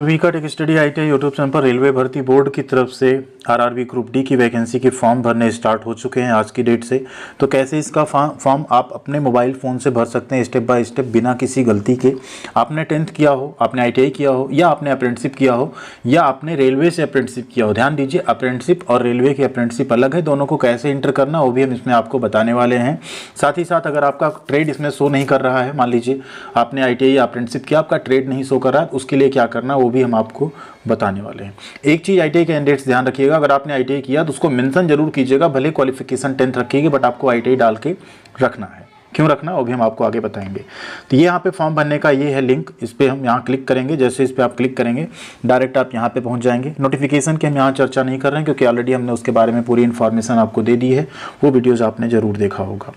वीका tech study ITI YouTube channel पर railway भर्ती board की तरफ से RRB ग्रुप डी की वैकेंसी के फॉर्म भरने स्टार्ट हो चुके हैं आज की डेट से। तो कैसे इसका फॉर्म आप अपने मोबाइल फ़ोन से भर सकते हैं स्टेप बाय स्टेप बिना किसी गलती के। आपने 10th किया हो, आपने ITI किया हो, या आपने अप्रेंटिसशिप किया हो, या आपने रेलवे से अप्रेंटिसशिप किया हो। ध्यान दीजिए, अप्रेंटिसशिप और रेलवे की अप्रेंटिसशिप अलग है, दोनों को कैसे इंटर करना वो भी हम इसमें आपको बताने वाले हैं। साथ ही साथ अगर आपका ट्रेड इसमें शो नहीं कर रहा है, मान लीजिए आपने ITI या अप्रेंटिसशिप किया, आपका ट्रेड नहीं शो कर रहा है, उसके लिए क्या करना वो भी हम आपको बताने वाले हैं। एक चीज़ ITI कैंडिडेट्स ध्यान रखिएगा, अगर आपने ITI किया तो उसको मेंशन जरूर कीजिएगा, भले क्वालिफिकेशन 10th रखिएगा बट आपको ITI डाल के रखना है। क्यों रखना वो भी हम आपको आगे बताएंगे। तो ये यहाँ पे फॉर्म भरने का ये है लिंक, इस पर हम यहाँ क्लिक करेंगे। जैसे इस पर आप क्लिक करेंगे डायरेक्ट आप यहाँ पे पहुँच जाएंगे। नोटिफिकेशन की हम यहाँ चर्चा नहीं कर रहे हैं क्योंकि ऑलरेडी हमने उसके बारे में पूरी इन्फॉर्मेशन आपको दे दी है, वो वीडियोज़ आपने ज़रूर देखा होगा।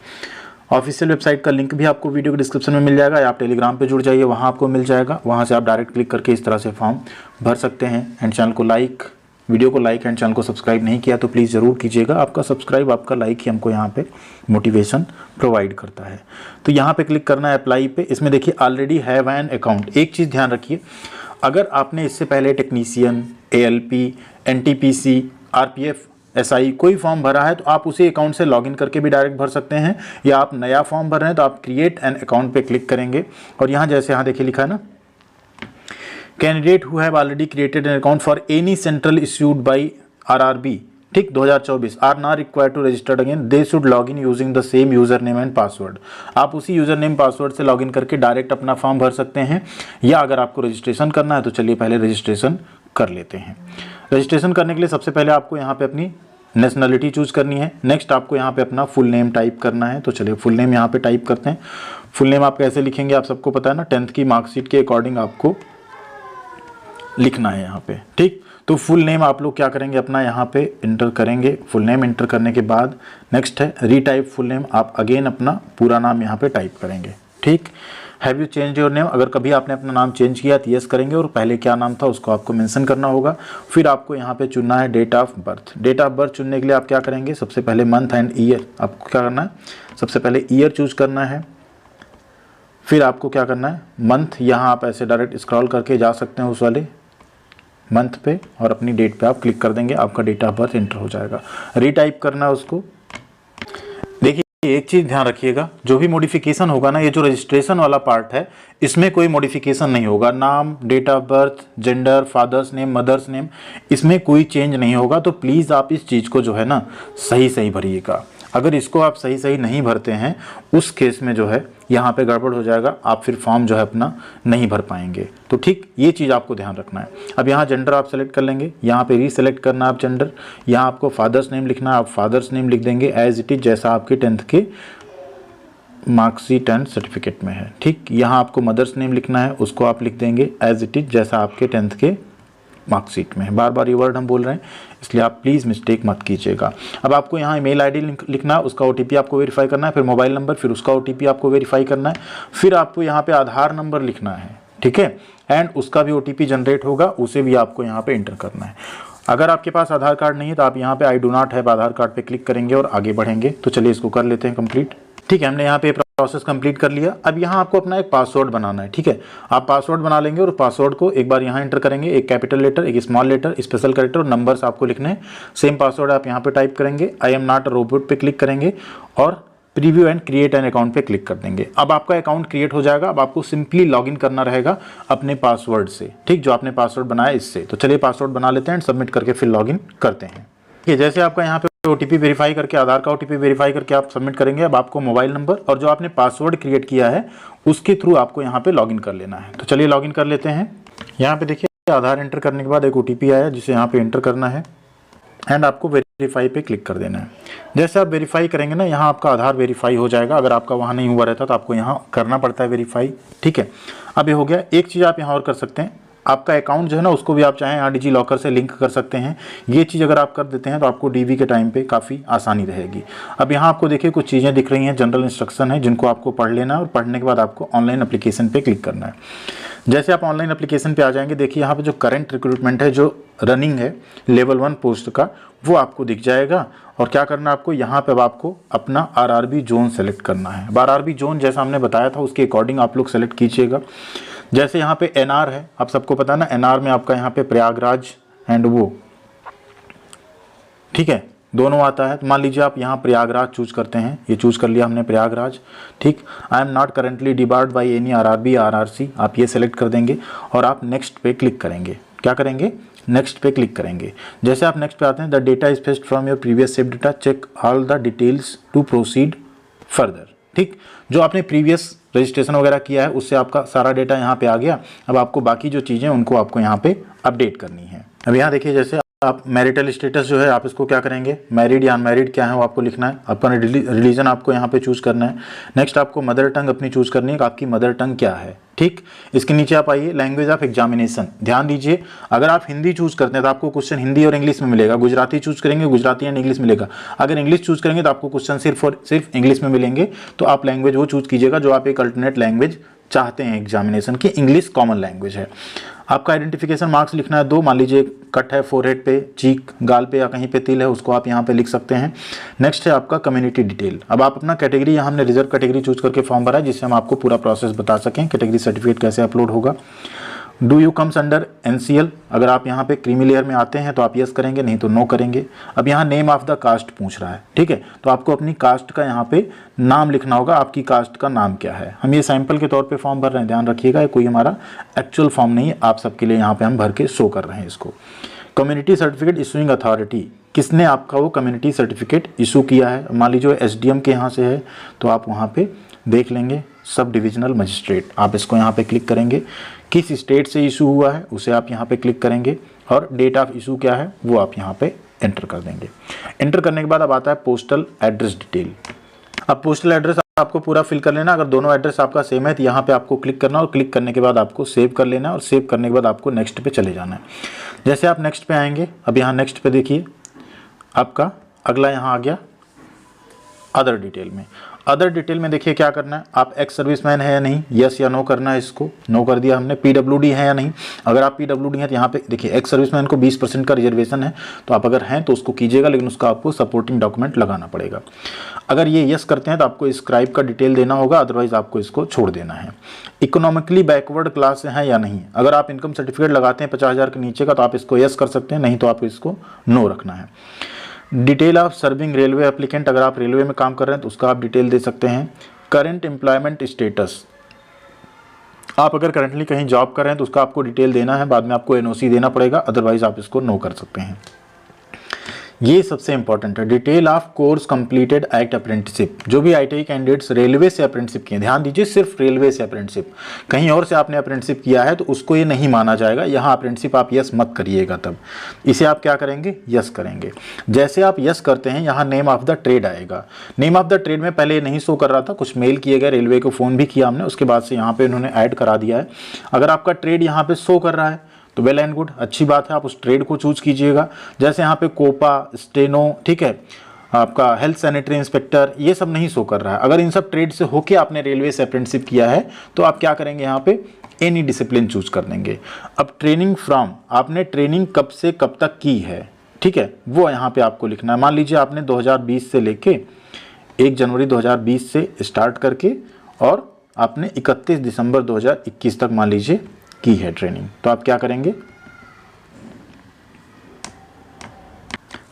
ऑफिशियल वेबसाइट का लिंक भी आपको वीडियो के डिस्क्रिप्शन में मिल जाएगा, या आप टेलीग्राम पे जुड़ जाइए, वहाँ आपको मिल जाएगा। वहाँ से आप डायरेक्ट क्लिक करके इस तरह से फॉर्म भर सकते हैं। एंड चैनल को लाइक, वीडियो को लाइक एंड चैनल को सब्सक्राइब नहीं किया तो प्लीज़ ज़रूर कीजिएगा। आपका सब्सक्राइब, आपका लाइक ही हमको यहाँ पे मोटिवेशन प्रोवाइड करता है। तो यहाँ पे क्लिक करना है अप्लाई पे। इसमें देखिए ऑलरेडी हैव एन अकाउंट। एक चीज़ ध्यान रखिए, अगर आपने इससे पहले technician, ALP, NTPC, RPF, SI कोई फॉर्म भरा है तो आप उसी अकाउंट से लॉगिन करके भी डायरेक्ट भर सकते हैं, या आप नया फॉर्म भर रहे हैं तो आप क्रिएट एन अकाउंट पे क्लिक करेंगे। और यहाँ जैसे यहाँ देखिए लिखा है ना, candidate who have already created an account for any central issued by RRB, ठीक 2024 are not required to registered again, they should log in using the same user name and password. आप उसी यूजर नेम पासवर्ड से login करके direct अपना form भर सकते हैं, या अगर आपको रजिस्ट्रेशन करना है तो चलिए पहले रजिस्ट्रेशन कर लेते हैं। रजिस्ट्रेशन करने के लिए सबसे पहले आपको यहाँ पे अपनी नेशनलिटी चूज करनी है। नेक्स्ट आपको यहाँ पे अपना फुल नेम टाइप करना है। तो चलिए फुल नेम यहाँ पे टाइप करते हैं। फुल नेम आप कैसे लिखेंगे आप सबको पता है ना, 10th की मार्कशीट के अकॉर्डिंग आपको लिखना है यहाँ पे, ठीक। तो फुल नेम आप लोग क्या करेंगे, अपना यहाँ पे इंटर करेंगे। फुल नेम इंटर करने के बाद नेक्स्ट है रीटाइप फुल नेम, आप अगेन अपना पूरा नाम यहाँ पे टाइप करेंगे, ठीक। Have you change your name, अगर कभी आपने अपना नाम चेंज किया तो यस करेंगे, और पहले क्या नाम था उसको आपको मेंशन करना होगा। फिर आपको यहाँ पे चुनना है date of birth. Date of birth चुनने के लिए आप क्या करेंगे, सबसे पहले मंथ एंड ईयर आपको क्या करना है, सबसे पहले ईयर चूज करना है। फिर आपको क्या करना है, मंथ, यहाँ आप ऐसे डायरेक्ट स्क्रॉल करके जा सकते हैं उस वाले मंथ पे, और अपनी डेट पे आप क्लिक कर देंगे, आपका डेट ऑफ बर्थ एंटर हो जाएगा। रीटाइप करना है उसको। देखिए एक चीज़ ध्यान रखिएगा, जो भी मॉडिफिकेशन होगा ना, ये जो रजिस्ट्रेशन वाला पार्ट है इसमें कोई मॉडिफिकेशन नहीं होगा। नाम, date of birth, gender, father's name, mother's name, इसमें कोई चेंज नहीं होगा। तो प्लीज़ आप इस चीज़ को जो है ना सही भरिएगा। अगर इसको आप सही नहीं भरते हैं उस केस में जो है यहाँ पे गड़बड़ हो जाएगा, आप फिर फॉर्म जो है अपना नहीं भर पाएंगे। तो ठीक ये चीज़ आपको ध्यान रखना है। अब यहाँ जेंडर आप सेलेक्ट कर लेंगे, यहाँ पे रीसेलेक्ट करना है आप जेंडर। यहाँ आपको फादर्स नेम लिखना है, आप फादर्स नेम लिख देंगे एज इट इज जैसा आपके 10th के मार्कशीट एंड सर्टिफिकेट में है, ठीक। यहाँ आपको मदर्स नेम लिखना है, उसको आप लिख देंगे एज इट इज जैसा आपके 10th के मार्कशीट में है। बार बार ये वर्ड हम बोल रहे हैं इसलिए आप प्लीज़ मिस्टेक मत कीजिएगा। अब आपको यहाँ ईमेल आईडी लिखना है, उसका OTP आपको वेरीफाई करना है, फिर मोबाइल नंबर, फिर उसका OTP आपको वेरीफाई करना है, फिर आपको यहाँ पे आधार नंबर लिखना है, ठीक है। एंड उसका भी OTP जनरेट होगा, उसे भी आपको यहाँ पे एंटर करना है। अगर आपके पास आधार कार्ड नहीं है तो आप यहाँ पे I do not have Aadhaar card पे क्लिक करेंगे और आगे बढ़ेंगे। तो चलिए इसको कर लेते हैं कंप्लीट, ठीक है। हमने यहाँ पे प्रोसेस कंप्लीट कर लिया। अब यहाँ आपको अपना एक पासवर्ड बनाना है, ठीक है। आप पासवर्ड बना लेंगे और पासवर्ड को एक बार यहाँ एंटर करेंगे, एक कैपिटल लेटर, एक स्मॉल लेटर, स्पेशल कैरेक्टर और नंबर्स आपको लिखने हैं। सेम पासवर्ड आप यहाँ पे टाइप करेंगे, I am not a robot पे क्लिक करेंगे और preview and create an account पे क्लिक कर देंगे। अब आपका अकाउंट क्रिएट हो जाएगा। अब आपको सिंपली लॉगिन करना रहेगा अपने पासवर्ड से, ठीक, जो आपने पासवर्ड बनाया इससे। तो चलिए पासवर्ड बना लेते हैं, सबमिट करके फिर लॉगिन करते हैं। ये जैसे आपका यहाँ पे OTP वेरीफाई करके, आधार का OTP वेरीफाई करके आप सबमिट करेंगे। अब आपको मोबाइल नंबर और जो आपने पासवर्ड क्रिएट किया है उसके थ्रू आपको यहाँ पे लॉगिन कर लेना है। तो चलिए लॉगिन कर लेते हैं। यहाँ पे देखिए आधार एंटर करने के बाद एक OTP आया जिसे यहाँ पे एंटर करना है एंड आपको वेरीफाई पे क्लिक कर देना है। जैसे आप वेरीफाई करेंगे ना, यहाँ आपका आधार वेरीफाई हो जाएगा। अगर आपका वहाँ नहीं हुआ रहता तो आपको यहाँ करना पड़ता है वेरीफाई, ठीक है। अब ये हो गया। एक चीज़ आप यहाँ और कर सकते हैं, आपका अकाउंट जो है ना उसको भी आप चाहें यहाँ डिजी लॉकर से लिंक कर सकते हैं। ये चीज़ अगर आप कर देते हैं तो आपको DV के टाइम पे काफ़ी आसानी रहेगी। अब यहाँ आपको देखिए कुछ चीज़ें दिख रही हैं, जनरल इंस्ट्रक्शन है जिनको आपको पढ़ लेना है, और पढ़ने के बाद आपको ऑनलाइन एप्लीकेशन पे क्लिक करना है। जैसे आप ऑनलाइन एप्लीकेशन पे आ जाएंगे, देखिए यहाँ पे जो करंट रिक्रूटमेंट है, जो रनिंग है लेवल 1 पोस्ट का, वो आपको दिख जाएगा। और क्या करना है आपको, यहाँ पे अब आपको अपना RRB जोन सेलेक्ट करना है। अब RRB जोन जैसा हमने बताया था उसके अकॉर्डिंग आप लोग सेलेक्ट कीजिएगा। जैसे यहाँ पे एनआर है, आप सबको पता है ना, एनआर में आपका यहाँ पे प्रयागराज एंड वो, ठीक है, दोनों आता है। तो मान लीजिए आप यहाँ प्रयागराज चूज करते हैं, ये चूज कर लिया हमने प्रयागराज, ठीक। I am not currently debarred by any RRB RRC, आप ये सेलेक्ट कर देंगे और आप नेक्स्ट पे क्लिक करेंगे। क्या करेंगे? नेक्स्ट पे क्लिक करेंगे। जैसे आप नेक्स्ट पे आते हैं, the data is fetched from your previous save data, check all the details to proceed further, ठीक। जो आपने प्रीवियस रजिस्ट्रेशन वगैरह किया है उससे आपका सारा डेटा यहाँ पे आ गया। अब आपको बाकी जो चीज़ें उनको आपको यहाँ पे अपडेट करनी है। अब यहाँ देखिए, जैसे आप मैरिटल स्टेटस जो है आप इसको क्या करेंगे, मैरिड या अनमैरिड क्या है वो आपको लिखना है। आपका रिलीजन आपको यहाँ पे चूज करना है। नेक्स्ट आपको मदर टंग अपनी चूज करनी है कि आपकी मदर टंग क्या है, ठीक। इसके नीचे आप आइए, लैंग्वेज ऑफ एग्जामिनेशन, ध्यान दीजिए, अगर आप हिंदी चूज करते हैं तो आपको क्वेश्चन हिंदी और इंग्लिश में मिलेगा। गुजराती चूज करेंगे गुजराती एंड इंग्लिश मिलेगा। अगर इंग्लिश चूज करेंगे तो आपको क्वेश्चन सिर्फ और सिर्फ इंग्लिश में मिलेंगे। तो आप लैंग्वेज वो चूज कीजिएगा जो आप एक अल्टरनेट लैंग्वेज चाहते हैं एग्जामिनेशन की। इंग्लिश कॉमन लैंग्वेज है। आपका आइडेंटिफिकेशन मार्क्स लिखना है 2, मान लीजिए कट है फोरहेड पे, चीक, गाल पे या कहीं पे तिल है, उसको आप यहाँ पे लिख सकते हैं। नेक्स्ट है आपका कम्युनिटी डिटेल। अब आप अपना कैटेगरी, यहाँ हमने रिजर्व कैटेगरी चूज करके फॉर्म भरा है जिससे हम आपको पूरा प्रोसेस बता सकें कैटेगरी सर्टिफिकेट कैसे अपलोड होगा। Do you comes under NCL, अगर आप यहाँ पे क्रीमी लेयर में आते हैं तो आप यस करेंगे, नहीं तो नो करेंगे। अब यहाँ नेम ऑफ द कास्ट पूछ रहा है, ठीक है, तो आपको अपनी कास्ट का यहाँ पे नाम लिखना होगा। आपकी कास्ट का नाम क्या है? हम ये सैंपल के तौर पे फॉर्म भर रहे हैं, ध्यान रखिएगा, कोई हमारा एक्चुअल फॉर्म नहीं है, आप सबके लिए यहाँ पे हम भर के शो कर रहे हैं इसको। कम्युनिटी सर्टिफिकेट इशूइंग अथॉरिटी, किसने आपका वो कम्युनिटी सर्टिफिकेट इशू किया है? मान लीजिए SDM के यहाँ से है तो आप वहाँ पे देख लेंगे, सब डिविजनल मजिस्ट्रेट, आप इसको यहाँ पे क्लिक करेंगे। किस स्टेट से इशू हुआ है उसे आप यहाँ पे क्लिक करेंगे और डेट ऑफ इशू क्या है वो आप यहाँ पे एंटर कर देंगे। एंटर करने के बाद अब आता है पोस्टल एड्रेस डिटेल। अब पोस्टल एड्रेस आपको पूरा फिल कर लेना। अगर दोनों एड्रेस आपका सेम है तो यहाँ पे आपको क्लिक करना और क्लिक करने के बाद आपको सेव कर लेना और सेव करने के बाद आपको नेक्स्ट पे चले जाना है। जैसे आप नेक्स्ट पे आएंगे, अब यहाँ नेक्स्ट पे देखिए आपका अगला यहाँ आ गया अदर डिटेल में। अदर डिटेल में देखिए क्या करना है, आप एक्स सर्विसमैन है या नहीं, यस या नो करना है। इसको नो कर दिया हमने। PWD है या नहीं, अगर आप PWD हैं तो यहाँ पे देखिए एक्स सर्विसमैन को 20% का रिजर्वेशन है, तो आप अगर हैं तो उसको कीजिएगा, लेकिन उसका आपको सपोर्टिंग डॉक्यूमेंट लगाना पड़ेगा। अगर ये यस करते हैं तो आपको स्क्राइब का डिटेल देना होगा, अदरवाइज आपको इसको छोड़ देना है। इकोनॉमिकली बैकवर्ड क्लास है या नहीं, अगर आप इनकम सर्टिफिकेट लगाते हैं 50,000 के नीचे का तो आप इसको यस कर सकते हैं, नहीं तो आपको इसको नो रखना है। Detail of serving railway applicant, अगर आप रेलवे में काम कर रहे हैं तो उसका आप डिटेल दे सकते हैं। करंट एम्प्लॉयमेंट स्टेटस, आप अगर करंटली कहीं जॉब कर रहे हैं तो उसका आपको डिटेल देना है, बाद में आपको NOC देना पड़ेगा, अदरवाइज आप इसको नो कर सकते हैं। ये सबसे इंपॉर्टेंट है। Detail of course completed act apprenticeship, जो भी ITI कैंडिडेट्स रेलवे से अप्रेंटिसशिप किए, ध्यान दीजिए सिर्फ रेलवे से अप्रेंटिसशिप, कहीं और से आपने अप्रेंटिसशिप किया है तो उसको ये नहीं माना जाएगा। यहाँ अप्रेंटिसशिप आप यस मत करिएगा, तब इसे आप क्या करेंगे, यस करेंगे। जैसे आप यस करते हैं यहाँ नेम ऑफ द ट्रेड आएगा। नेम ऑफ द ट्रेड में पहले ये नहीं शो कर रहा था, कुछ मेल किए गए, रेलवे को फ़ोन भी किया हमने, उसके बाद से यहाँ पे इन्होंने ऐड करा दिया है। अगर आपका ट्रेड यहाँ पे शो कर रहा है तो वेल एंड गुड, अच्छी बात है, आप उस ट्रेड को चूज कीजिएगा। जैसे यहाँ पे कोपा, स्टेनो, ठीक है, आपका हेल्थ सैनिटरी इंस्पेक्टर, ये सब नहीं शो कर रहा है। अगर इन सब ट्रेड से होके आपने रेलवे से अप्रेंटिसशिप किया है तो आप क्या करेंगे, यहाँ पे एनी डिसिप्लिन चूज कर देंगे। अब ट्रेनिंग फ्रॉम, आपने ट्रेनिंग कब से कब तक की है, ठीक है, वो यहाँ पे आपको लिखना है। मान लीजिए आपने 2020 से लेके 1 जनवरी 2020 से स्टार्ट करके और आपने 31 दिसंबर 2021 तक मान लीजिए की है ट्रेनिंग, तो आप क्या करेंगे,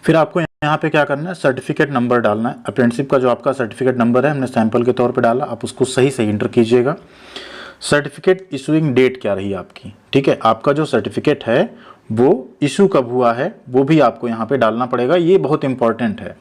फिर आपको यहाँ पे क्या करना है, सर्टिफिकेट नंबर डालना है। अप्रेंटिसशिप का जो आपका सर्टिफिकेट नंबर है हमने सैंपल के तौर पे डाला, आप उसको सही से इंटर कीजिएगा। सर्टिफिकेट इशूइंग डेट क्या रही आपकी, ठीक है, आपका जो सर्टिफिकेट है वो इशू कब हुआ है वो भी आपको यहाँ पे डालना पड़ेगा, ये बहुत इंपॉर्टेंट है।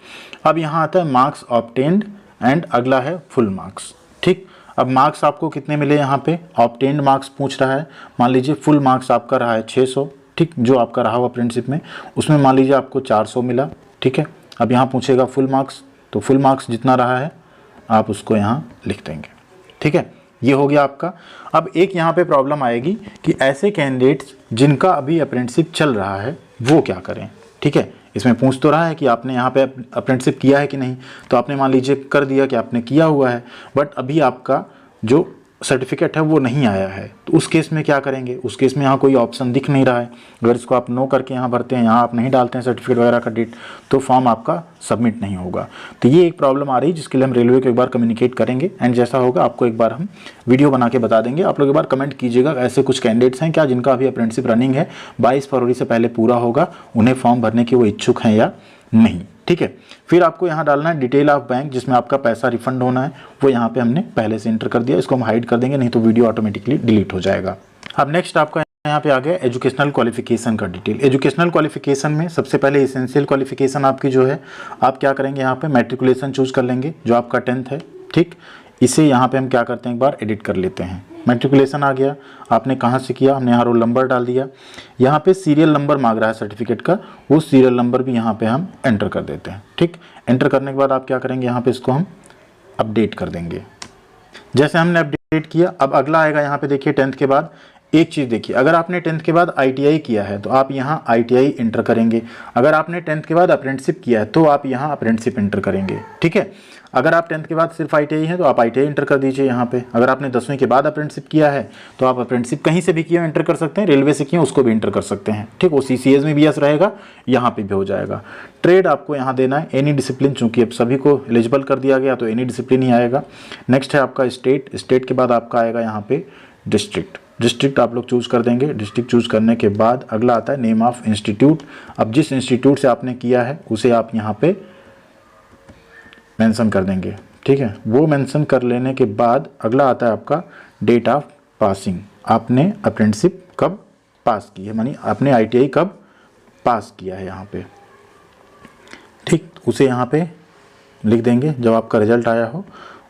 अब यहाँ आता है मार्क्स ऑब्टेन्ड एंड अगला है फुल मार्क्स, ठीक। अब मार्क्स आपको कितने मिले, यहाँ पे ऑब्टेन्ड मार्क्स पूछ रहा है। मान लीजिए फुल मार्क्स आपका रहा है 600, ठीक, जो आपका रहा हुआ अप्रेंटिसशिप में, उसमें मान लीजिए आपको 400 मिला, ठीक है। अब यहाँ पूछेगा फुल मार्क्स, तो फुल मार्क्स जितना रहा है आप उसको यहाँ लिख देंगे, ठीक है। ये हो गया आपका। अब एक यहाँ पे प्रॉब्लम आएगी कि ऐसे कैंडिडेट्स जिनका अभी अप्रेंटिसशिप चल रहा है वो क्या करें, ठीक है। इसमें पूछ तो रहा है कि आपने यहाँ पे अप्रेंटिसशिप किया है कि नहीं, तो आपने मान लीजिए कर दिया कि आपने किया हुआ है, बट अभी आपका जो सर्टिफिकेट है वो नहीं आया है, तो उस केस में क्या करेंगे? उस केस में यहाँ कोई ऑप्शन दिख नहीं रहा है। अगर इसको आप नो करके यहाँ भरते हैं, यहाँ आप नहीं डालते हैं सर्टिफिकेट वगैरह का डेट, तो फॉर्म आपका सबमिट नहीं होगा। तो ये एक प्रॉब्लम आ रही है जिसके लिए हम रेलवे को एक बार कम्युनिकेट करेंगे एंड जैसा होगा आपको एक बार हम वीडियो बना के बता देंगे। आप लोग एक बार कमेंट कीजिएगा ऐसे कुछ कैंडिडेट्स हैं क्या जिनका अभी अप्रेंटिसशिप रनिंग है, 22 फरवरी से पहले पूरा होगा, उन्हें फॉर्म भरने के वो इच्छुक हैं या नहीं। ठीक है, फिर आपको यहाँ डालना है डिटेल ऑफ बैंक, जिसमें आपका पैसा रिफंड होना है, वो यहाँ पे हमने पहले से इंटर कर दिया। इसको हम हाइड कर देंगे, नहीं तो वीडियो ऑटोमेटिकली डिलीट हो जाएगा। अब नेक्स्ट आपका यहाँ पे आ गया एजुकेशनल क्वालिफिकेशन का डिटेल। एजुकेशनल क्वालिफिकेशन में सबसे पहले एसेंशियल क्वालिफिकेशन आपकी जो है, आप क्या करेंगे यहाँ पे मैट्रिकुलेशन चूज कर लेंगे, जो आपका 10th है। ठीक, इसे यहाँ पे हम क्या करते हैं, एक बार एडिट कर लेते हैं। मैट्रिकुलेशन आ गया, आपने कहाँ से किया, हमने यहाँ रोल नंबर डाल दिया। यहाँ पे सीरियल नंबर मांग रहा है सर्टिफिकेट का, वो सीरियल नंबर भी यहाँ पे हम एंटर कर देते हैं। ठीक, एंटर करने के बाद आप क्या करेंगे, यहाँ पे इसको हम अपडेट कर देंगे। जैसे हमने अपडेट किया, अब अगला आएगा यहाँ पे देखिए 10th के बाद एक चीज़ देखिए, अगर आपने 10th के बाद ITI किया है तो आप यहाँ ITI इंटर करेंगे। अगर आपने 10th के बाद अप्रेंटिसशिप किया है तो आप यहाँ अप्रेंटिसशिप इंटर करेंगे। ठीक है, अगर आप 10th के बाद सिर्फ ITI है तो आप ITI इंटर कर दीजिए यहाँ पे। अगर आपने 10वीं के बाद अप्रेंटिसशिप किया है तो आप अप्रेंटिसशिप कहीं से भी किए इंटर कर सकते हैं, रेलवे से किए उसको भी इंटर कर सकते हैं। ठीक, वो CCS में भी यस रहेगा, यहाँ पे भी हो जाएगा। ट्रेड आपको यहाँ देना है एनी डिसिप्लिन, चूंकि अब सभी को एलिजिबल कर दिया गया तो एनी डिसिप्लिन ही आएगा। नेक्स्ट है आपका स्टेट, स्टेट के बाद आपका आएगा यहाँ पे डिस्ट्रिक्ट, डिस्ट्रिक्ट आप लोग चूज कर देंगे। डिस्ट्रिक्ट चूज करने के बाद अगला आता है नेम ऑफ इंस्टीट्यूट। अब जिस इंस्टीट्यूट से आपने किया है उसे आप यहाँ पे मेंशन कर देंगे। ठीक है, वो मेंशन कर लेने के बाद अगला आता है आपका डेट ऑफ पासिंग, आपने अप्रेंटिसशिप कब पास की है, मानी आपने ITI कब पास किया है यहाँ पे। ठीक, उसे यहाँ पे लिख देंगे, जब आपका रिजल्ट आया हो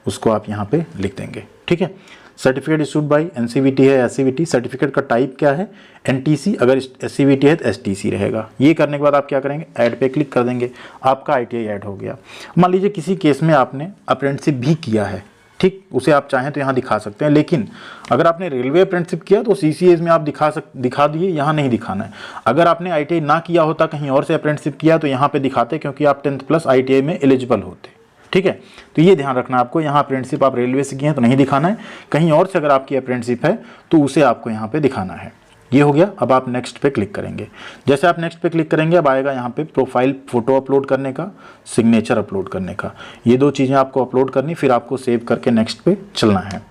उसको आप यहाँ पे लिख देंगे। ठीक है, सर्टिफिकेट इशूड बाई NCVT है SCVT, सर्टिफिकेट का टाइप क्या है NTC, अगर SCVT है तो STC रहेगा। ये करने के बाद आप क्या करेंगे, ऐड पे क्लिक कर देंगे, आपका ITI ऐड हो गया। मान लीजिए किसी केस में आपने अप्रेंटिसशिप भी किया है, ठीक, उसे आप चाहें तो यहाँ दिखा सकते हैं, लेकिन अगर आपने रेलवे अप्रेंटिसशिप किया तो CCS में आप दिखा दिए, यहाँ नहीं दिखाना है। अगर आपने ITI ना किया होता, कहीं और से अप्रेंटिसशिप किया तो यहाँ पे दिखाते, क्योंकि आप 10th+ ITI में एलिजिबल होते। ठीक है, तो ये ध्यान रखना आपको, यहाँ अप्रेंटिसशिप आप रेलवे से किए हैं तो नहीं दिखाना है, कहीं और से अगर आपकी अप्रेंटिसशिप है तो उसे आपको यहाँ पे दिखाना है। ये हो गया। अब आप नेक्स्ट पे क्लिक करेंगे। जैसे आप नेक्स्ट पे क्लिक करेंगे, अब आएगा यहाँ पे प्रोफाइल फोटो अपलोड करने का, सिग्नेचर अपलोड करने का। ये 2 चीज़ें आपको अपलोड करनी, फिर आपको सेव करके नेक्स्ट पे चलना है।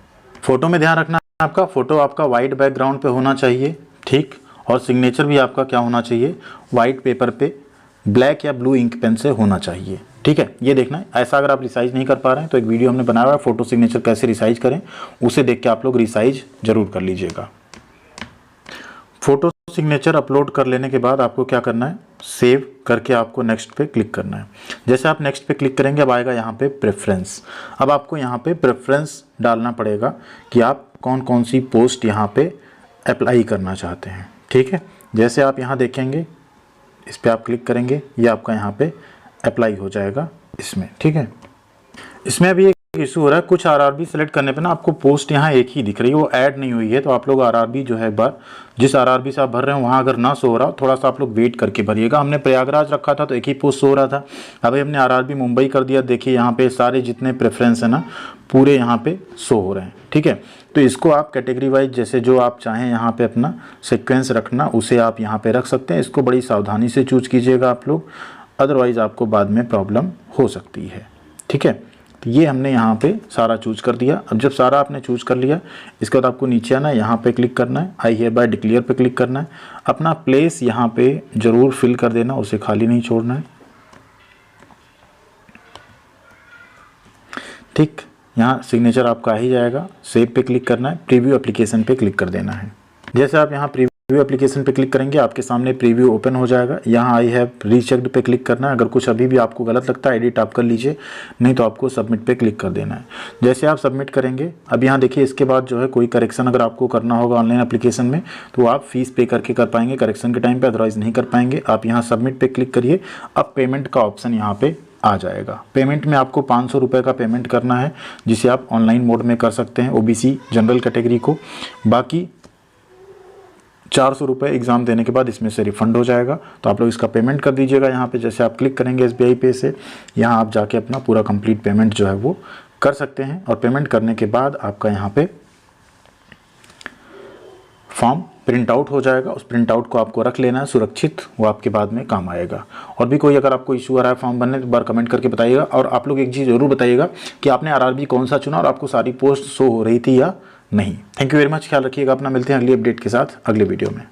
फोटो में ध्यान रखना आपका, फोटो आपका वाइट बैकग्राउंड पे होना चाहिए। ठीक, और सिग्नेचर भी आपका क्या होना चाहिए, वाइट पेपर पे ब्लैक या ब्लू इंक पेन से होना चाहिए। ठीक है, ये देखना है। ऐसा अगर आप रिसाइज नहीं कर पा रहे हैं तो एक वीडियो हमने बनाया हुआ है, फोटो सिग्नेचर कैसे रिसाइज करें, उसे देख के आप लोग रिसाइज जरूर कर लीजिएगा। फोटो सिग्नेचर अपलोड कर लेने के बाद आपको क्या करना है, सेव करके आपको नेक्स्ट पे क्लिक करना है। जैसे आप नेक्स्ट पे क्लिक करेंगे, अब आएगा यहाँ पे प्रेफरेंस। अब आपको यहाँ पे प्रेफरेंस डालना पड़ेगा कि आप कौन कौन सी पोस्ट यहाँ पे अप्लाई करना चाहते हैं। ठीक है, जैसे आप यहाँ देखेंगे, इस पर आप क्लिक करेंगे, ये आपका यहाँ पे अप्लाई हो जाएगा इसमें। ठीक है, इसमें अभी एक इशू हो रहा है, कुछ RRB सेलेक्ट करने पे ना आपको पोस्ट यहाँ एक ही दिख रही है, वो ऐड नहीं हुई है। तो आप लोग RRB जो है, एक बार जिस RRB से आप भर रहे हैं वहाँ अगर ना शो हो रहा, थोड़ा सा आप लोग वेट करके भरिएगा। हमने प्रयागराज रखा था तो एक ही पोस्ट शो हो रहा था, अभी हमने RRB मुंबई कर दिया। देखिए यहाँ पे सारे जितने प्रेफरेंस है ना, पूरे यहाँ पे शो हो रहे हैं। ठीक है, तो इसको आप कैटेगरी वाइज जैसे जो आप चाहें यहाँ पे अपना सीक्वेंस रखना, उसे आप यहाँ पे रख सकते हैं। इसको बड़ी सावधानी से चूज कीजिएगा आप लोग, अदरवाइज आपको बाद में प्रॉब्लम हो सकती है। ठीक है, तो ये हमने यहाँ पे सारा चूज कर दिया। अब जब सारा आपने चूज कर लिया, इसके बाद आपको नीचे आना है, यहाँ पे क्लिक करना है, आई हियर बाय डिक्लेयर पे क्लिक करना है। अपना प्लेस यहाँ पे जरूर फिल कर देना, उसे खाली नहीं छोड़ना है। ठीक, यहाँ सिग्नेचर आपका आ ही जाएगा। सेव पे क्लिक करना है, प्रीव्यू एप्लीकेशन पे क्लिक कर देना है। जैसे आप यहाँ प्रीव्यू एप्लीकेशन पे क्लिक करेंगे, आपके सामने प्रीव्यू ओपन हो जाएगा। यहाँ आई हैव रीचेक्ड पे क्लिक करना है। अगर कुछ अभी भी आपको गलत लगता है, एडिट आप कर लीजिए, नहीं तो आपको सबमिट पे क्लिक कर देना है। जैसे आप सबमिट करेंगे, अब यहाँ देखिए, इसके बाद जो है कोई करेक्शन अगर आपको करना होगा ऑनलाइन एप्लीकेशन में, तो आप फीस पे करके कर पाएंगे करेक्शन के टाइम पे, अदरवाइज नहीं कर पाएंगे। आप यहाँ सबमिट पे क्लिक करिए। अब पेमेंट का ऑप्शन यहाँ पे आ जाएगा। पेमेंट में आपको 500 रुपये का पेमेंट करना है, जिसे आप ऑनलाइन मोड में कर सकते हैं OBC जनरल कैटेगरी को। बाकी 400 रुपये एग्ज़ाम देने के बाद इसमें से रिफंड हो जाएगा। तो आप लोग इसका पेमेंट कर दीजिएगा। यहाँ पे जैसे आप क्लिक करेंगे SBI पे से, यहाँ आप जाके अपना पूरा कंप्लीट पेमेंट जो है वो कर सकते हैं। और पेमेंट करने के बाद आपका यहाँ पे फॉर्म प्रिंट आउट हो जाएगा। उस प्रिंट आउट को आपको रख लेना है सुरक्षित, वो आपके बाद में काम आएगा। और भी कोई अगर आपको इशू आ रहा है फॉर्म भरने तो एक बार कमेंट करके बताइएगा। और आप लोग एक चीज़ ज़रूर बताइएगा कि आपने आरआरबी कौन सा चुना और आपको सारी पोस्ट शो हो रही थी या नहीं। थैंक यू वेरी मच, ख्याल रखिएगा अपना। मिलते हैं अगली अपडेट के साथ अगले वीडियो में।